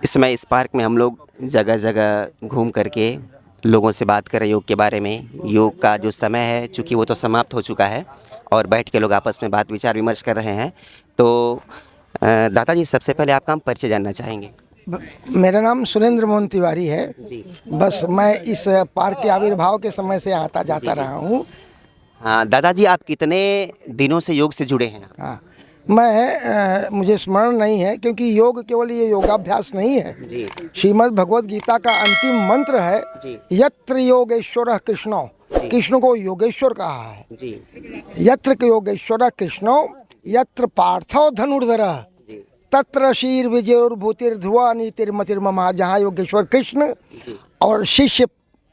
इस समय इस पार्क में हम लोग जगह जगह घूम करके लोगों से बात कर रहे हैं योग के बारे में। योग का जो समय है चूँकि वो तो समाप्त हो चुका है और बैठ के लोग आपस में बात विचार विमर्श कर रहे हैं। तो दादा जी, सबसे पहले आपका हम परिचय जानना चाहेंगे। ब- मेरा नाम सुरेंद्र मोहन तिवारी है। जी। बस मैं इस पार्क के आविर्भाव के समय से आता जाता रहा हूँ। हाँ दादाजी, आप कितने दिनों से योग से जुड़े हैं? हाँ, मुझे स्मरण नहीं है, क्योंकि योग केवल ये योगाभ्यास नहीं है। जी। श्रीमद् भगवत गीता का अंतिम मंत्र है, जी। यत्र योगेश्वर कृष्णो। जी। कृष्ण को योगेश्वर कहा है। जी। यत्र योगेश्वर कृष्णो, यत्र पार्थो धनुर्धरः, जी। तत्र शीर विजयोर्भूतिर्ध्रुवा नीतिर्मतिर्ममा। जहाँ योगेश्वर कृष्ण जी। और शिष्य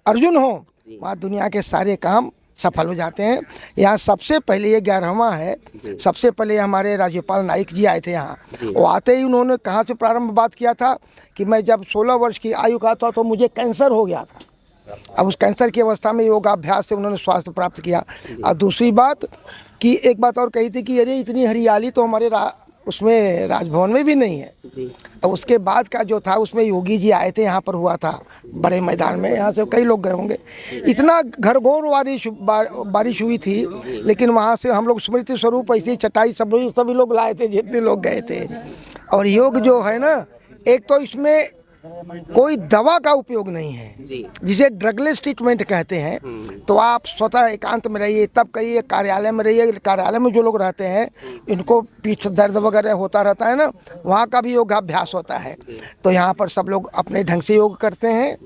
अर्जुन हो, जी। वहाँ दुनिया के सारे काम सफल हो जाते हैं। यहाँ सबसे पहले ये 11वां है। जी। सबसे पहले हमारे राज्यपाल नाइक जी आए थे यहाँ। जी। वो आते ही उन्होंने कहाँ से प्रारंभ बात किया था कि मैं जब 16 वर्ष की आयु का था तो मुझे कैंसर हो गया था। अब उस कैंसर की अवस्था में योगाभ्यास से उन्होंने स्वास्थ्य प्राप्त किया। और दूसरी बात कि एक बात और कही थी कि अरे इतनी हरियाली तो हमारे उसमें राजभवन में भी नहीं है। जी। और उसके बाद का जो था उसमें योगी जी आए थे, यहाँ पर हुआ था बड़े मैदान में। यहाँ से कई लोग गए होंगे। इतना घरघोर बारिश हुई थी, लेकिन वहाँ से हम लोग स्मृति स्वरूप ऐसी चटाई सभी लोग लाए थे, जितने लोग गए थे। और योग जो है ना, एक तो इसमें कोई दवा का उपयोग नहीं है, जी। जिसे ड्रगलेस ट्रीटमेंट कहते हैं। तो आप स्वतः एकांत में रहिए, तब करिए, कार्यालय में रहिए। कार्यालय में जो लोग रहते हैं, इनको पीठ दर्द वगैरह होता रहता है ना, वहाँ का भी योगाभ्यास होता है। तो यहाँ पर सब लोग अपने ढंग से योग करते हैं,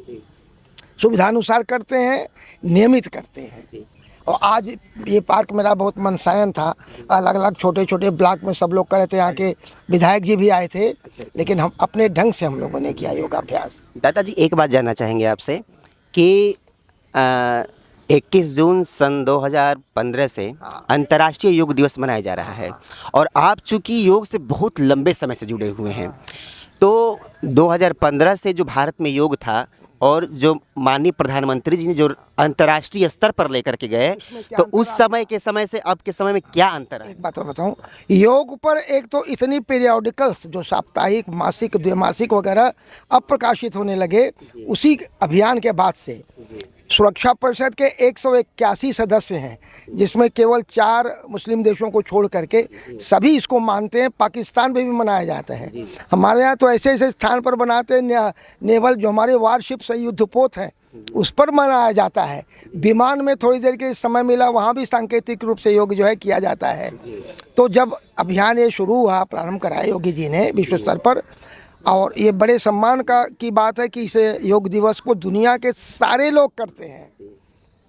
सुविधानुसार करते हैं, नियमित करते हैं। और आज ये पार्क मेरा बहुत मनसायन था। अलग अलग छोटे छोटे ब्लॉक में सब लोग कर रहे थे। यहाँ के विधायक जी भी आए थे, लेकिन हम अपने ढंग से हम लोगों ने किया योगाभ्यास। दादाजी, एक बात जानना चाहेंगे आपसे कि 21 जून सन 2015 से अंतर्राष्ट्रीय योग दिवस मनाया जा रहा है और आप चूंकि योग से बहुत लंबे समय से जुड़े हुए हैं, तो 2015 से जो भारत में योग था और जो माननीय प्रधानमंत्री जी ने जो अंतर्राष्ट्रीय स्तर पर लेकर के गए, तो उस समय के समय से अब के समय में क्या अंतर है? एक बात और बताऊं, योग पर एक तो इतनी पीरियोडिकल्स जो साप्ताहिक, मासिक, द्विमासिक वगैरह अब प्रकाशित होने लगे, उसी अभियान के बाद से सुरक्षा परिषद के 181 सदस्य हैं, जिसमें केवल 4 मुस्लिम देशों को छोड़ करके सभी इसको मानते हैं। पाकिस्तान में भी मनाया जाता है। हमारे यहाँ तो ऐसे ऐसे स्थान पर बनाते हैं, नेवल जो हमारे वारशिप्स है, युद्धपोत हैं, उस पर मनाया जाता है। विमान में थोड़ी देर के समय मिला, वहाँ भी सांकेतिक रूप से योग जो है किया जाता है। तो जब अभियान ये शुरू हुआ, प्रारंभ कराया योगी जी ने विश्व स्तर पर, और ये बड़े सम्मान की बात है कि इसे योग दिवस को दुनिया के सारे लोग करते हैं।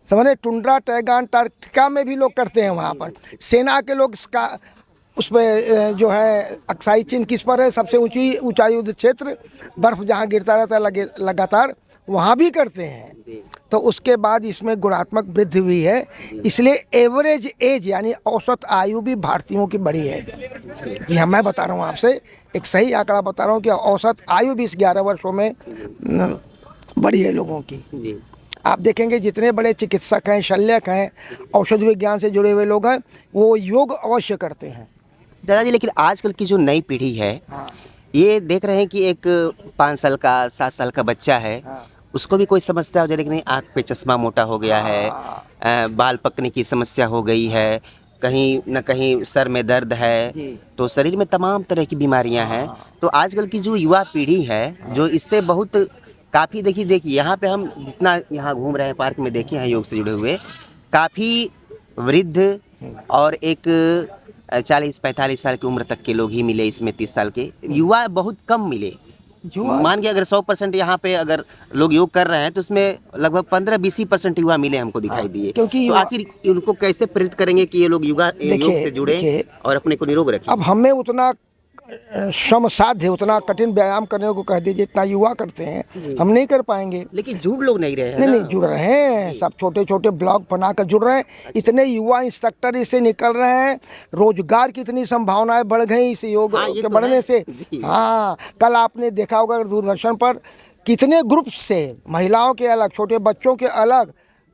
समझे, टुंड्रा, टैगान, अंटार्कटिका में भी लोग करते हैं। वहाँ पर सेना के लोग उसमें जो है अक्साई चिन्ह किस पर है, सबसे ऊंचा युद्ध क्षेत्र, बर्फ जहाँ गिरता रहता है लगातार, वहाँ भी करते हैं। तो उसके बाद इसमें गुणात्मक वृद्धि हुई है, इसलिए एवरेज एज यानी औसत आयु भी भारतीयों की बड़ी है। जी हाँ, मैं बता रहा हूँ आपसे, एक सही आंकड़ा बता रहा हूँ कि औसत आयु भी इस 11 वर्षों में बड़ी है लोगों की। जी। आप देखेंगे जितने बड़े चिकित्सक हैं, शल्यक हैं, औषध विज्ञान से जुड़े हुए लोग हैं, वो योग अवश्य करते हैं। दादाजी, लेकिन आजकल की जो नई पीढ़ी है, ये देख रहे हैं कि एक 5 साल का 7 साल का बच्चा है, उसको भी कोई समस्या हो जाए, लेकिन आँख पे चश्मा मोटा हो गया है, बाल पकने की समस्या हो गई है, कहीं न कहीं सर में दर्द है, तो शरीर में तमाम तरह की बीमारियां हैं। तो आजकल की जो युवा पीढ़ी है, जो इससे बहुत काफ़ी देखिए यहाँ पे हम जितना यहाँ घूम रहे हैं पार्क में, देखे हैं योग से जुड़े हुए काफ़ी वृद्ध और एक 40-45 साल की उम्र तक के लोग ही मिले इसमें। 30 साल के युवा बहुत कम मिले। मान के अगर 100% यहाँ पे अगर लोग योग कर रहे हैं, तो उसमें लगभग 15-20% युवा मिले हमको दिखाई दिए। क्योंकि तो आखिर उनको कैसे प्रेरित करेंगे कि ये लोग योग से जुड़े और अपने को निरोग रखें? अब हमें उतना श्रम साध्य, उतना कठिन व्यायाम करने को कह दीजिए, इतना युवा करते हैं, हम नहीं कर पाएंगे। लेकिन जुड़ लोग नहीं रहे हैं। नहीं, जुड़ रहे हैं, सब छोटे छोटे ब्लॉग बनाकर जुड़ रहे हैं। इतने युवा इंस्ट्रक्टर इससे निकल रहे हैं, रोजगार की इतनी संभावनाएं बढ़ गई इस योग के बढ़ने से। हाँ, कल आपने देखा होगा दूरदर्शन पर कितने ग्रुप से, महिलाओं के अलग, छोटे बच्चों के अलग,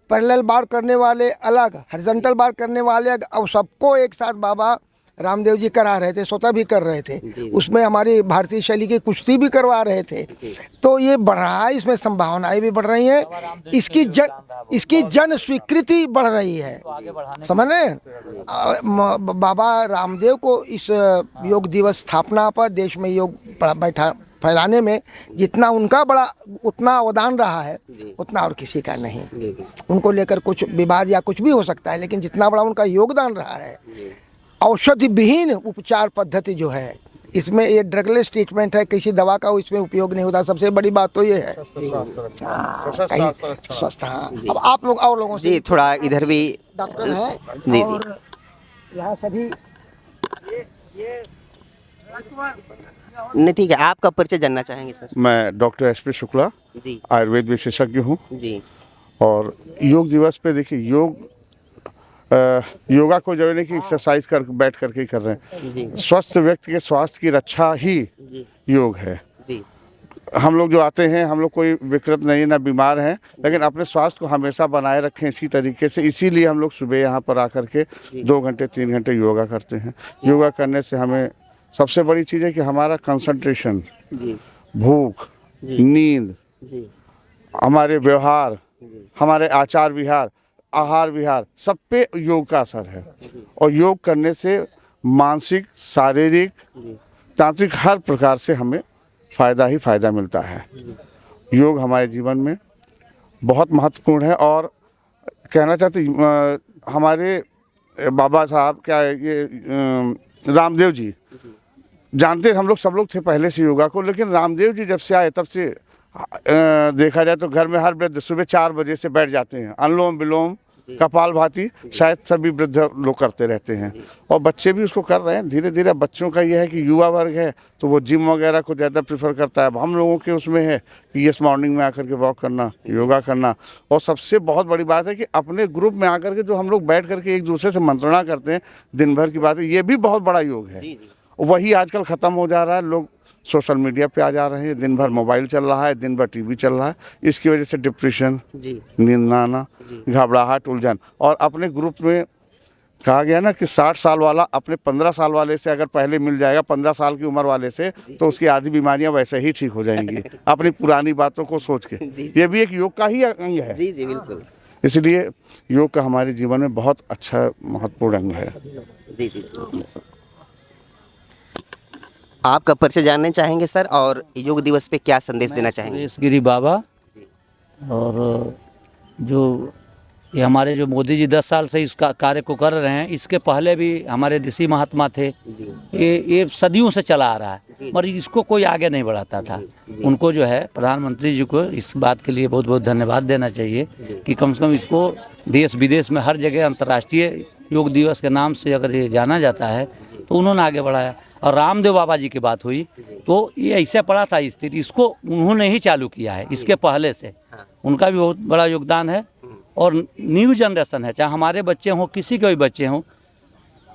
पैरेलल बार करने वाले अलग, हॉरिजॉन्टल बार करने वाले अलग, और सबको एक साथ बाबा रामदेव जी करा रहे थे, स्वतः भी कर रहे थे, उसमें हमारी भारतीय शैली की कुश्ती भी करवा रहे थे। तो ये बढ़ रहा है, इसमें संभावनाएं भी बढ़ रही हैं, इसकी जन स्वीकृति बढ़ रही है, समझ रहे हैं? बाबा रामदेव को इस योग दिवस स्थापना पर देश में योग बैठा फैलाने में जितना उनका बड़ा उतना अवदान रहा है, उतना और किसी का नहीं। उनको लेकर कुछ विवाद या कुछ भी हो सकता है, लेकिन जितना बड़ा उनका योगदान रहा है, औषधि विहीन उपचार पद्धति जो है, इसमें ये ड्रगलेस ट्रीटमेंट है, किसी दवा का इसमें उपयोग नहीं होता। सबसे बड़ी बात तो ये है स्वस्थ। हाँ, अब आप लोग और लोगों से जी थोड़ा इधर भी डॉक्टर हैं जी और यहाँ सभी नहीं, ठीक है, आपका परिचय जानना चाहेंगे सर? मैं डॉक्टर एस पी शुक्ला, जी आयुर्वेद विशेषज्ञ हूँ। जी और योग दिवस पे देखिए, योगा को जो है कि एक्सरसाइज कर बैठ करके ही कर रहे हैं। जी स्वस्थ व्यक्ति के स्वास्थ्य की रक्षा ही जी योग है। जी हम लोग जो आते हैं, हम लोग कोई विकृत नहीं, ना बीमार हैं, लेकिन अपने स्वास्थ्य को हमेशा बनाए रखें इसी तरीके से। इसीलिए हम लोग सुबह यहाँ पर आकर के 2 घंटे 3 घंटे योगा करते हैं। योगा करने से हमें सबसे बड़ी चीज़ है कि हमारा कंसंट्रेशन, जी भूख, नींद, जी हमारे व्यवहार, हमारे आचार विहार, आहार विहार, सब पे योग का असर है। और योग करने से मानसिक, शारीरिक, तांत्रिक हर प्रकार से हमें फ़ायदा ही फ़ायदा मिलता है। योग हमारे जीवन में बहुत महत्वपूर्ण है। और कहना चाहते हमारे बाबा साहब क्या ये रामदेव जी जानते, हम लोग सब लोग थे पहले से योगा को, लेकिन रामदेव जी जब से आए तब से देखा जाए तो घर में हर वृद्ध सुबह 4 बजे से बैठ जाते हैं। अनुलोम विलोम, कपालभाति शायद सभी वृद्ध लोग करते रहते हैं, और बच्चे भी उसको कर रहे हैं धीरे धीरे। बच्चों का ये है कि युवा वर्ग है तो वो जिम वगैरह को ज़्यादा प्रेफर करता है। अब हम लोगों के उसमें है कि यस मॉर्निंग में आकर के वॉक करना, योगा करना। और सबसे बहुत बड़ी बात है कि अपने ग्रुप में आकर के जो हम लोग बैठ करके एक दूसरे से मंत्रणा करते हैं दिन भर की बातें, ये भी बहुत बड़ा योग है। वही आजकल ख़त्म हो जा रहा है। लोग सोशल मीडिया पे आ जा रहे हैं, दिन भर मोबाइल चल रहा है, दिन भर टीवी चल रहा है। इसकी वजह से डिप्रेशन, नींद ना आना, घबराहट, उलझन। और अपने ग्रुप में कहा गया ना कि 60 साल वाला अपने 15 साल वाले से अगर पहले मिल जाएगा, 15 साल की उम्र वाले से, तो उसकी आधी बीमारियां वैसे ही ठीक हो जाएंगी अपनी पुरानी बातों को सोच के। ये भी एक योग का ही अंग है। जी जी बिल्कुल। इसलिए योग का हमारे जीवन में बहुत अच्छा महत्वपूर्ण अंग है। जी जी आपका परिचय जानना चाहेंगे सर, और योग दिवस पे क्या संदेश देना चाहेंगे? सुरेश गिरी बाबा। और जो ये हमारे जो मोदी जी 10 साल से इस कार्य को कर रहे हैं, इसके पहले भी हमारे ऋषि महात्मा थे। ये सदियों से चला आ रहा है, मगर इसको कोई आगे नहीं बढ़ाता था। उनको जो है प्रधानमंत्री जी को इस बात के लिए बहुत बहुत धन्यवाद देना चाहिए कि कम से कम इसको देश विदेश में हर जगह अंतर्राष्ट्रीय योग दिवस के नाम से अगर ये जाना जाता है तो उन्होंने आगे बढ़ाया। और रामदेव बाबा जी की बात हुई तो ये ऐसे पड़ा था स्थिति, इसको उन्होंने ही चालू किया है। इसके पहले से उनका भी बहुत बड़ा योगदान है। और न्यू जनरेशन है, चाहे हमारे बच्चे हों, किसी के भी बच्चे हों,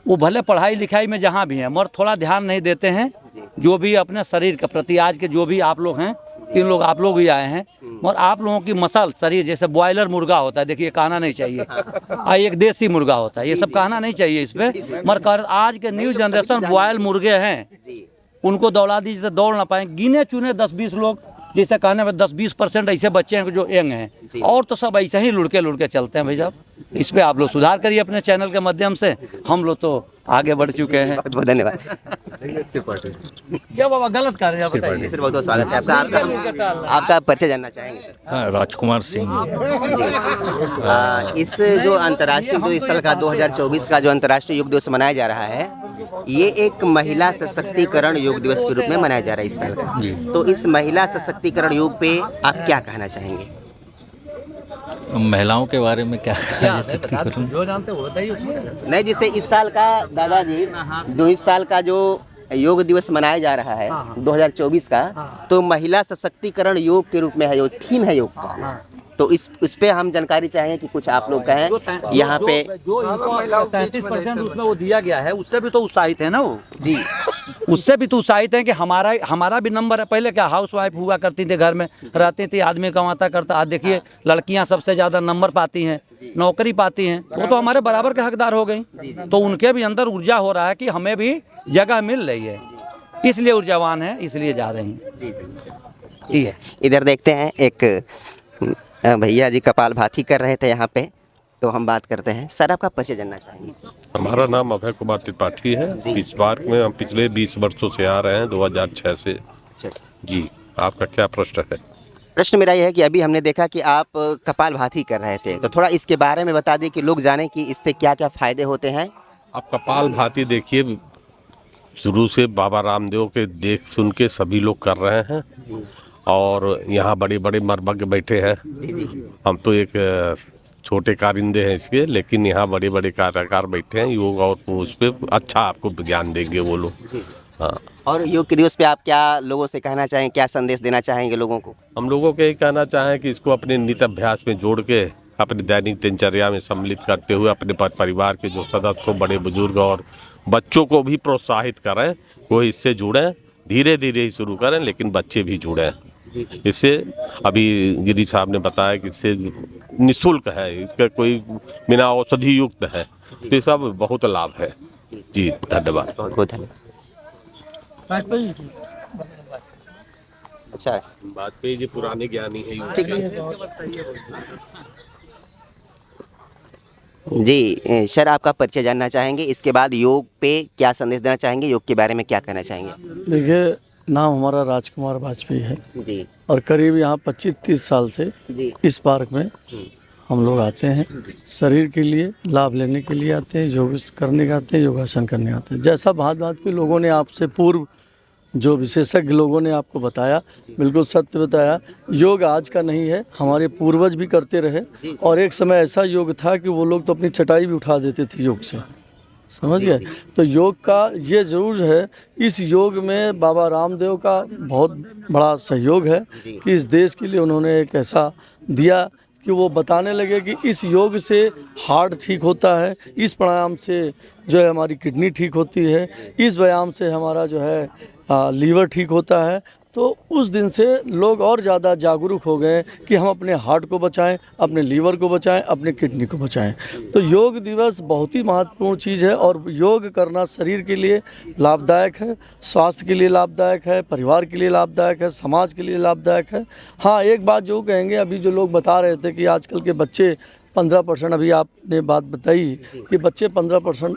वो भले पढ़ाई लिखाई में जहाँ भी हैं मगर थोड़ा ध्यान नहीं देते हैं जो भी अपने शरीर के प्रति। आज के जो भी आप लोग हैं, 3 लोग आप लोग भी आए हैं, मगर आप लोगों की मसल शरीर जैसे बॉयलर मुर्गा होता है, देखिए कहना नहीं चाहिए, एक देसी मुर्गा होता है, ये सब कहना नहीं चाहिए इस पर। मगर आज के न्यू जनरेशन बॉयल मुर्गे हैं, उनको दौड़ा दीजिए तो दौड़ ना पाए। गिने चुने 10-20 लोग, जैसे कहने में 10-20% ऐसे बच्चे हैं जो यंग हैं, और तो सब ऐसे ही लुढ़के चलते हैं। भाई साहब, इस पे आप लोग सुधार करिए अपने चैनल के माध्यम से। हम लोग तो आगे बढ़ चुके हैं। बहुत बहुत धन्यवाद। क्या बाबा गलत कर रहे हैं, बताइए। सर बहुत बहुत स्वागत है आपका। आपका परिचय जानना चाहेंगे सर? हाँ, राजकुमार सिंह। इस जो अंतर्राष्ट्रीय जो इस साल का 2024 का जो अंतर्राष्ट्रीय योग दिवस मनाया जा रहा है, ये एक महिला सशक्तिकरण योग दिवस के रूप में मनाया जा रहा है इस साल का। तो इस महिला सशक्तिकरण योग पे आप क्या कहना चाहेंगे? महिलाओं के बारे में क्या जो जानते हो बताइए। नहीं, जैसे इस साल का दादाजी जो इस साल का जो योग दिवस मनाया जा रहा है 2024 का, तो महिला सशक्तिकरण योग के रूप में है, जो थीम है योग का, तो इस पे हम जानकारी चाहेंगे कि कुछ आप लोग कहें यहाँ पे। जो 33% उसमें वो दिया गया है, उससे भी तो उत्साहित है ना वो जी, उससे भी तो उत्साहित है कि हमारा भी नंबर है। पहले क्या हाउस वाइफ हुआ करती थी, घर में रहती थी, आदमी कमाता करता। आज देखिए लड़कियां सबसे ज़्यादा नंबर पाती हैं, नौकरी पाती हैं, वो तो हमारे बराबर के हकदार हो गई। तो उनके भी अंदर ऊर्जा हो रहा है कि हमें भी जगह मिल रही है, इसलिए ऊर्जावान है, इसलिए जा रहे हैं। ठीक है, इधर देखते हैं एक भैया जी कपाल भाती कर रहे थे यहाँ पे, तो हम बात करते हैं। सर आपका परिचय जानना चाहेंगे। हमारा नाम अभय कुमार त्रिपाठी है। इस पार्क में हम पिछले 20 वर्षों से आ रहे हैं, 2006 से। जी, आपका क्या प्रश्न है? प्रश्न मेरा यह है कि अभी हमने देखा कि आप कपाल भाती कर रहे थे, तो थोड़ा इसके बारे में बता दें कि लोग जाने कि इससे क्या क्या फायदे होते हैं। आप कपाल भाती देखिए, शुरू से बाबा रामदेव के देख सुन के सभी लोग कर रहे हैं, और यहाँ बड़े बड़े मर्मज्ञ बैठे हैं। हम तो एक छोटे कारिंदे हैं इसके, लेकिन यहाँ बड़े बड़े कार्यकार बैठे हैं योग, और उस पर अच्छा आपको ज्ञान देंगे वो लोग। हाँ, और योग के दिवस पे आप क्या लोगों से कहना चाहेंगे, क्या संदेश देना चाहेंगे लोगों को। हम लोगों को यही कहना चाहें कि इसको अपने नित्य अभ्यास में जोड़ के अपनी दैनिक दिनचर्या में सम्मिलित करते हुए अपने परिवार के जो सदस्य, बड़े बुजुर्ग और बच्चों को भी प्रोत्साहित करें, वो इससे जुड़ें। धीरे धीरे ही शुरू करें, लेकिन बच्चे भी जुड़ें इससे। अभी गिरी साहब ने बताया कि इससे निःशुल्क है, इसका कोई बिना औषधि युक्त है, तो ये सब बहुत लाभ है। जी धन्यवाद। बहुत बहुत धन्यवाद। अच्छा है। वाजपेयी जी पुराने ज्ञानी है। ठीक जी, सर आपका परिचय जानना चाहेंगे, इसके बाद योग पे क्या संदेश देना चाहेंगे, योग के बारे में क्या कहना चाहेंगे। देखिए, नाम हमारा राजकुमार वाजपेयी है जी और करीब यहाँ 25-30 साल से जी इस पार्क में हम लोग आते हैं। शरीर के लिए लाभ लेने के लिए आते हैं, योग करने के आते हैं, योगासन करने आते हैं। जैसा भांत भांत के लोगों ने आपसे पूर्व जो विशेषज्ञ लोगों ने आपको बताया, बिल्कुल सत्य बताया। योग आज का नहीं है, हमारे पूर्वज भी करते रहे, और एक समय ऐसा योग था कि वो लोग तो अपनी चटाई भी उठा देते थे योग से, समझ गए। तो योग का ये ज़रूर है, इस योग में बाबा रामदेव का बहुत बड़ा सहयोग है कि इस देश के लिए उन्होंने एक ऐसा दिया कि वो बताने लगे कि इस योग से हार्ट ठीक होता है, इस प्राणायाम से जो है हमारी किडनी ठीक होती है, इस व्यायाम से हमारा जो है लीवर ठीक होता है। तो उस दिन से लोग और ज़्यादा जागरूक हो गए कि हम अपने हार्ट को बचाएं, अपने लीवर को बचाएं, अपने किडनी को बचाएं। तो योग दिवस बहुत ही महत्वपूर्ण चीज़ है, और योग करना शरीर के लिए लाभदायक है, स्वास्थ्य के लिए लाभदायक है, परिवार के लिए लाभदायक है, समाज के लिए लाभदायक है। हाँ, एक बात जो कहेंगे, अभी जो लोग बता रहे थे कि आजकल के बच्चे 15%, अभी आपने बात बताई कि बच्चे 15%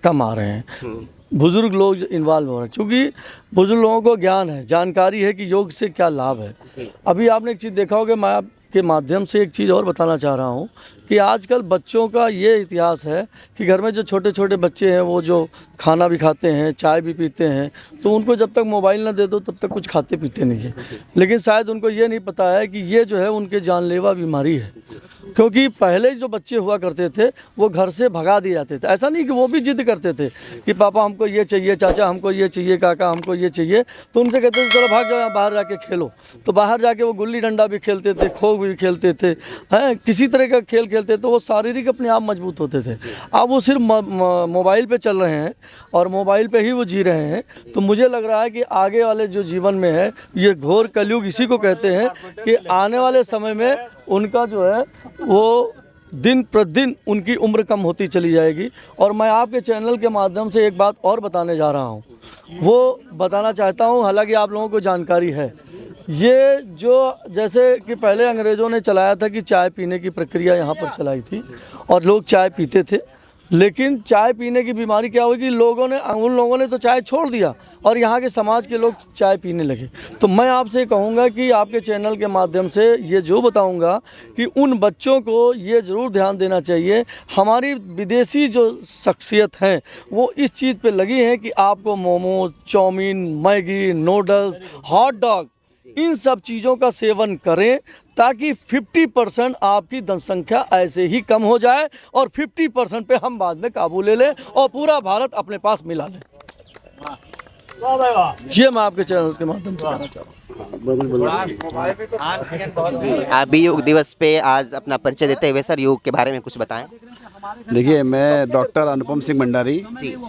कम आ रहे हैं, बुजुर्ग लोग इन्वॉल्व हो रहे हैं, क्योंकि बुजुर्ग लोगों को ज्ञान है, जानकारी है कि योग से क्या लाभ है। अभी आपने एक चीज़ देखा होगा, मैं आपके माध्यम से एक चीज़ और बताना चाह रहा हूँ कि आजकल बच्चों का ये इतिहास है कि घर में जो छोटे छोटे बच्चे हैं, वो जो खाना भी खाते हैं, चाय भी पीते हैं, तो उनको जब तक मोबाइल ना दे दो तब तक कुछ खाते पीते नहीं है। लेकिन शायद उनको ये नहीं पता है कि ये जो है उनके जानलेवा बीमारी है, क्योंकि पहले जो बच्चे हुआ करते थे वो घर से भगा दिए जाते थे। ऐसा नहीं कि वो भी जिद करते थे कि पापा हमको ये चाहिए, चाचा हमको ये चाहिए, काका हमको ये चाहिए, तो उनसे कहते थे चलो भाग जाओ, बाहर जाके खेलो। तो बाहर जाके वो गुल्ली डंडा भी खेलते थे, खो भी खेलते थे, हैं, किसी तरह का खेल खेलते, तो वो शारीरिक अपने आप मजबूत होते थे। अब वो सिर्फ मोबाइल पे चल रहे हैं और मोबाइल पे ही वो जी रहे हैं। तो मुझे लग रहा है कि आगे वाले जो जीवन में है, ये घोर कलयुग इसी को कहते हैं कि आने वाले समय में उनका जो है वो दिन प्रतिदिन उनकी उम्र कम होती चली जाएगी। और मैं आपके चैनल के माध्यम से एक बात और बताने जा रहा हूँ, वो बताना चाहता हूँ, हालांकि आप लोगों को जानकारी है। ये जो जैसे कि पहले अंग्रेज़ों ने चलाया था कि चाय पीने की प्रक्रिया यहाँ पर चलाई थी और लोग चाय पीते थे, लेकिन चाय पीने की बीमारी क्या हुई कि उन लोगों ने तो चाय छोड़ दिया और यहाँ के समाज के लोग चाय पीने लगे। तो मैं आपसे कहूँगा कि आपके चैनल के माध्यम से ये जो बताऊँगा कि उन बच्चों को ये ज़रूर ध्यान देना चाहिए। हमारी विदेशी जो शख्सियत हैं वो इस चीज़ पे लगी हैं कि आपको momos, chowmein, Maggi, noodles, hot dog, इन सब चीज़ों का सेवन करें ताकि 50% आपकी जनसंख्या ऐसे ही कम हो जाए और 50% पे हम बाद में काबू ले लें और पूरा भारत अपने पास मिला लें। ये मैं आपके चैनल के माध्यम से कहना चाहता हूँ। आप भी योग दिवस पे आज अपना परिचय देते हुए सर योग के बारे में कुछ बताएं। देखिए, मैं डॉक्टर अनुपम सिंह भंडारी,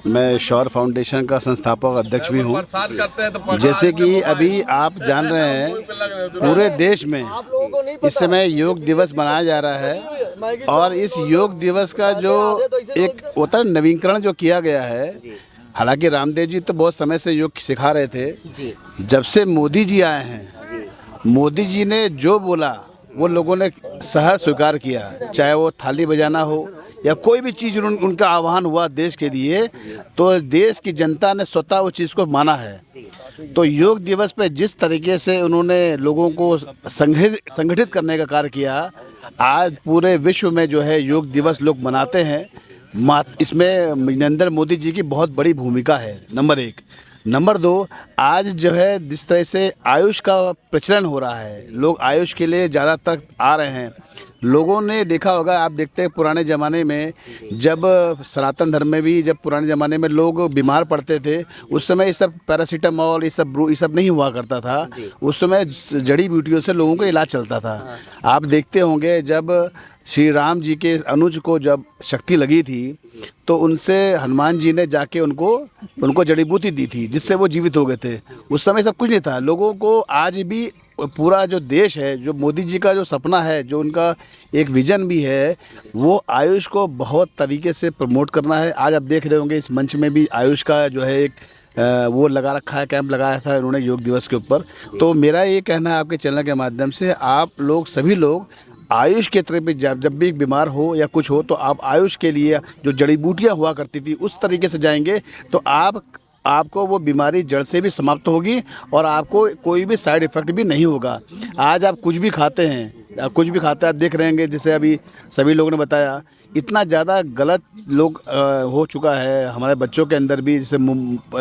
मैं शौर फाउंडेशन का संस्थापक अध्यक्ष भी हूँ। जैसे कि अभी आप जान रहे हैं, पूरे देश में इस समय योग दिवस मनाया जा रहा है और इस योग दिवस का जो एक होता है नवीनीकरण जो किया गया है, हालांकि रामदेव जी तो बहुत समय से योग सिखा रहे थे। जब से मोदी जी आए हैं, मोदी जी ने जो बोला वो लोगों ने सहर्ष स्वीकार किया, चाहे वो थाली बजाना हो या कोई भी चीज़ उनका आह्वान हुआ देश के लिए, तो देश की जनता ने स्वतः उस चीज़ को माना है। तो योग दिवस पे जिस तरीके से उन्होंने लोगों को संगठित करने का कार्य किया, आज पूरे विश्व में जो है योग दिवस लोग मनाते हैं। इसमें नरेंद्र मोदी जी की बहुत बड़ी भूमिका है, नंबर 1। नंबर 2, आज जो है जिस तरह से आयुष का प्रचलन हो रहा है, लोग आयुष के लिए ज़्यादातर आ रहे हैं। लोगों ने देखा होगा, आप देखते हैं पुराने ज़माने में जब सनातन धर्म में भी जब पुराने ज़माने में लोग बीमार पड़ते थे, उस समय ये सब पैरासीटामॉल ये सब नहीं हुआ करता था। उस समय जड़ी बूटियों से लोगों का इलाज चलता था। आप देखते होंगे जब श्री राम जी के अनुज को जब शक्ति लगी थी, तो उनसे हनुमान जी ने जाके उनको जड़ी बूटी दी थी, जिससे वो जीवित हो गए थे। उस समय सब कुछ नहीं था। लोगों को आज भी पूरा जो देश है, जो मोदी जी का जो सपना है, जो उनका एक विजन भी है, वो आयुष को बहुत तरीके से प्रमोट करना है। आज आप देख रहे होंगे इस मंच में भी आयुष का जो है एक वो लगा रखा है, कैंप लगाया था उन्होंने योग दिवस के ऊपर। तो मेरा ये कहना है आपके चैनल के माध्यम से, आप लोग सभी लोग आयुष के तरफ जब भी बीमार हो या कुछ हो, तो आप आयुष के लिए जो जड़ी बूटियाँ हुआ करती थी उस तरीके से जाएंगे, तो आपको वो बीमारी जड़ से भी समाप्त होगी और आपको कोई भी साइड इफ़ेक्ट भी नहीं होगा। आज आप कुछ भी खाते हैं, आप देख रहे हैं, जैसे अभी सभी लोगों ने बताया, इतना ज़्यादा गलत लोग हो चुका है हमारे बच्चों के अंदर भी। जैसे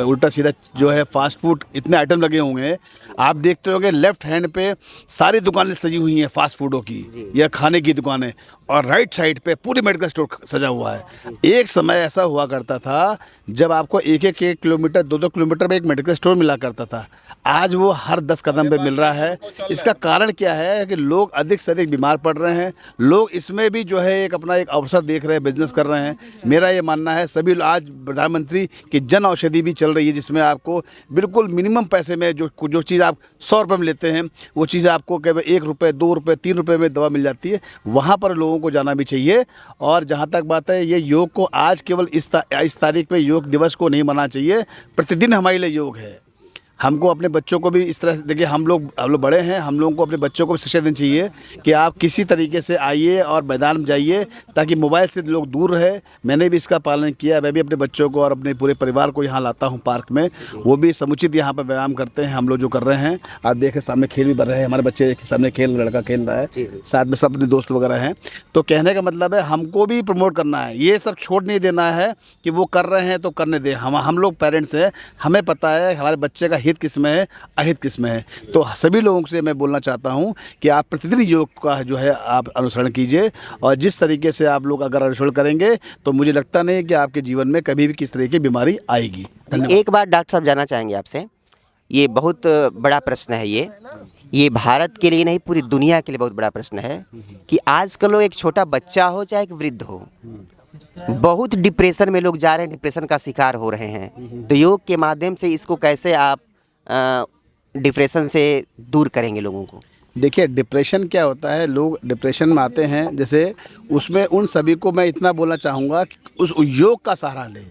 उल्टा सीधा जो है फास्ट फूड इतने आइटम लगे हुए हैं। आप देखते होंगे लेफ्ट हैंड पे सारी दुकानें सजी हुई हैं फास्ट फूडों की या खाने की दुकानें, और राइट साइड पे पूरी मेडिकल स्टोर सजा हुआ है। एक समय ऐसा हुआ करता था जब आपको एक किलोमीटर 2 किलोमीटर में एक मेडिकल स्टोर मिला करता था। आज वो हर 10 कदम पे मिल रहा है। इसका कारण क्या है कि लोग अधिक से अधिक बीमार पड़ रहे हैं। लोग इसमें भी जो है एक अपना एक अवसर देख रहे हैं, बिजनेस कर रहे हैं। मेरा ये मानना है, सभी आज प्रधानमंत्री की जन औषधि भी चल रही है, जिसमें आपको बिल्कुल मिनिमम पैसे में जो चीज़ आप 100 रुपये में लेते हैं, वो चीज़ आपको केवल 1 रुपये, 2 रुपये, 3 रुपये में दवा मिल जाती है। वहाँ पर लोगों को जाना भी चाहिए। और जहाँ तक बात है, ये योग को आज केवल इस तारीख पे योग दिवस को नहीं मनाना चाहिए, प्रतिदिन हमारे लिए योग है। हमको अपने बच्चों को भी इस तरह से, देखिए हम लोग बड़े हैं, हम लोगों को अपने बच्चों को भी शिक्षा देनी चाहिए कि आप किसी तरीके से आइए और मैदान में जाइए, ताकि मोबाइल से लोग दूर रहे। मैंने भी इसका पालन किया। मैं भी अपने बच्चों को और अपने पूरे परिवार को यहाँ लाता हूँ पार्क में, वो भी समुचित यहाँ पर व्यायाम करते हैं। हम लोग जो कर रहे हैं, आप देखें सामने खेल भी बढ़ रहे हैं, हमारे बच्चे सामने लड़का खेल रहा है, साथ में सब अपने दोस्त वगैरह हैं। तो कहने का मतलब है, हमको भी प्रमोट करना है, ये सब छोड़ नहीं देना है कि वो कर रहे हैं तो करने दें। हम लोग पेरेंट्स हैं, हमें पता है हमारे बच्चे का हित किस में है, अहित किस में है। तो सभी लोगों से मैं बोलना चाहता हूँ कि आप प्रतिदिन योग का जो है आप अनुसरण कीजिए, और जिस तरीके से आप लोग अगर अनुसरण करेंगे, तो मुझे लगता नहीं कि आपके जीवन में कभी भी किस तरह की बीमारी आएगी। एक बात डॉक्टर साहब जानना चाहेंगे आपसे, ये बहुत बड़ा प्रश्न है, ये भारत के लिए नहीं पूरी दुनिया के लिए बहुत बड़ा प्रश्न है कि आजकल लोग, एक छोटा बच्चा हो चाहे एक वृद्ध हो, बहुत डिप्रेशन में लोग जा रहे हैं, डिप्रेशन का शिकार हो रहे हैं। तो योग के माध्यम से इसको कैसे आप डिप्रेशन से दूर करेंगे लोगों को? देखिए, डिप्रेशन क्या होता है, लोग डिप्रेशन में आते हैं, जैसे उसमें उन सभी को मैं इतना बोलना चाहूँगा कि उस योग का सहारा लें।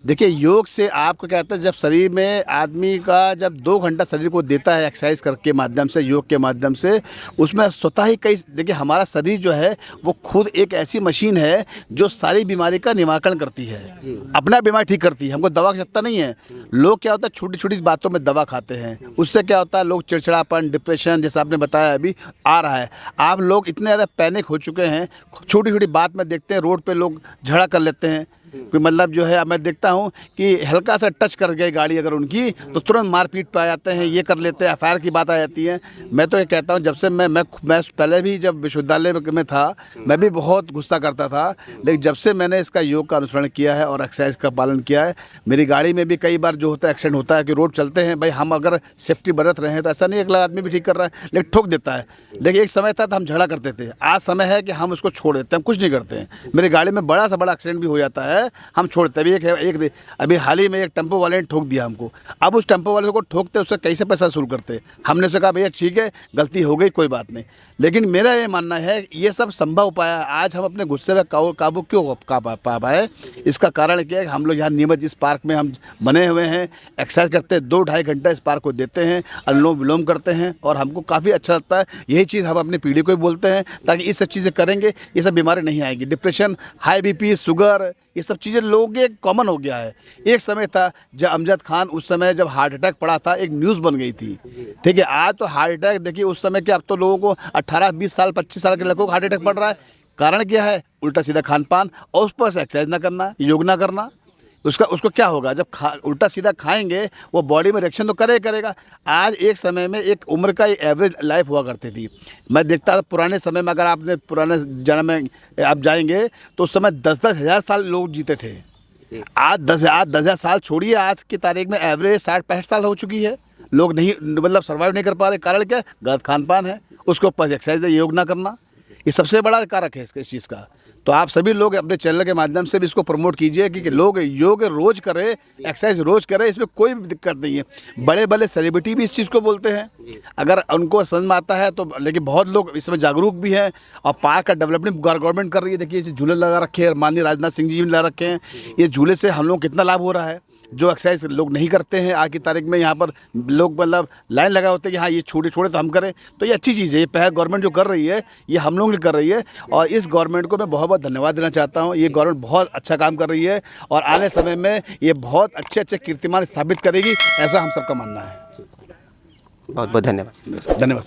देखिए, योग से आपको क्या होता है, जब शरीर में आदमी का जब 2 घंटा शरीर को देता है एक्सरसाइज करके माध्यम से, योग के माध्यम से, उसमें स्वतः ही देखिए हमारा शरीर जो है वो खुद एक ऐसी मशीन है जो सारी बीमारी का निवारण करती है, अपना बीमारी ठीक करती है। हमको दवा की आवश्यकता नहीं है। लोग क्या होता है, छोटी छोटी बातों में दवा खाते हैं, उससे क्या होता है, लोग चिड़चिड़ापन, डिप्रेशन, जैसा आपने बताया अभी आ रहा है। आप लोग इतने ज़्यादा पैनिक हो चुके हैं, छोटी छोटी बात में देखते हैं रोड पर लोग झगड़ा कर लेते हैं। कोई मतलब जो है मैं देखता हूँ कि हल्का सा टच कर गई गाड़ी अगर उनकी तो तुरंत मारपीट पे आ जाते हैं, ये कर लेते हैं, एफआईआर की बात आ जाती है। मैं तो ये कहता हूँ, जब से मैं पहले भी जब विश्वविद्यालय में था मैं भी बहुत गुस्सा करता था, लेकिन जब से मैंने इसका योग का अनुसरण किया है और एक्सरसाइज का पालन किया है, मेरी गाड़ी में भी कई बार जो होता है एक्सीडेंट होता है कि रोड चलते हैं भाई, हम अगर सेफ्टी बरत रहे हैं तो ऐसा नहीं अगला आदमी भी ठीक कर रहा है, लेकिन ठोक देता है। लेकिन एक समय था तो हम झगड़ा करते थे, आज समय है कि हम उसको छोड़ देते हैं, हम कुछ नहीं करते हैं। मेरी गाड़ी में बड़ा से बड़ा एक्सीडेंट भी हो जाता है, हम छोड़ते हैं। अभी हाल ही में एक टेम्पो वाले ने ठोक दिया हमको, अब उस टेम्पो वाले को ठोकते उससे कैसे पैसा वसूल करते। हमने उससे कहा भैया ठीक है गलती हो गई कोई बात नहीं, लेकिन मेरा ये मानना है ये सब संभव उपाय आज हम अपने गुस्से में काबू क्यों पा पाए, इसका कारण क्या है कि हम लोग यहाँ नियमित इस पार्क में हम बने हुए हैं, एक्सरसाइज करते हैं, 2-2.5 घंटा इस पार्क को देते हैं, अनुलोम विलोम करते हैं और हमको काफ़ी अच्छा लगता है। यही चीज़ हम अपनी पीढ़ी को भी बोलते हैं ताकि ये सब चीज़ें करेंगे ये सब बीमारी नहीं आएगी। डिप्रेशन, हाई बीपी, शुगर, ये सब चीज़ें लोगों के कॉमन हो गया है। एक समय था जब अमजद खान उस समय जब हार्ट अटैक पड़ा था एक न्यूज़ बन गई थी, ठीक है। आज तो हार्ट अटैक देखिए उस समय के, अब तो लोगों को 18-20 साल 25 साल के लड़कों को हार्ट अटैक पड़ रहा है। कारण क्या है? उल्टा सीधा खान पान और उस पर से एक्सरसाइज ना करना, योग ना करना। उसको क्या होगा जब उल्टा सीधा खाएंगे वो बॉडी में रिएक्शन तो करेगा। आज एक समय में एक उम्र का एवरेज लाइफ हुआ करती थी, मैं देखता था पुराने समय में, अगर आपने पुराने जन्म में आप जाएंगे तो उस समय 10-10 हज़ार साल लोग जीते थे। आज 10,000 साल छोड़िए, आज की तारीख में एवरेज 60-65 साल हो चुकी है। लोग नहीं मतलब सर्वाइव नहीं कर पा रहे। कारण क्या? गलत खान पान है, उसके ऊपर एक्सरसाइज योग ना करना, ये सबसे बड़ा कारक है इस चीज़ का। तो आप सभी लोग अपने चैनल के माध्यम से भी इसको प्रमोट कीजिए कि लोग योग रोज़ करें, एक्सरसाइज रोज़ करें, इसमें कोई भी दिक्कत नहीं है। बड़े बड़े सेलिब्रिटी भी इस चीज़ को बोलते हैं, अगर उनको समझ में आता है तो। लेकिन बहुत लोग इसमें जागरूक भी हैं और पार्क का डेवलपमेंट गवर्नमेंट कर रही है। देखिए झूले लगा रखे हैं, माननीय राजनाथ सिंह जी भी लगा रखे हैं। ये झूले से हम लोग कितना लाभ हो रहा है, जो एक्सरसाइज लोग नहीं करते हैं आज की तारीख में। यहाँ पर लोग मतलब लाइन लगा होते हैं कि हाँ ये छोटे तो हम करें, तो ये अच्छी चीज़ है। ये पहल गवर्नमेंट जो कर रही है ये हम लोग कर रही है और इस गवर्नमेंट को मैं बहुत बहुत धन्यवाद देना चाहता हूँ। ये गवर्नमेंट बहुत अच्छा काम कर रही है और आने समय में ये बहुत अच्छे कीर्तिमान स्थापित करेगी, ऐसा हम सबका मानना है। बहुत बहुत धन्यवाद। धन्यवाद।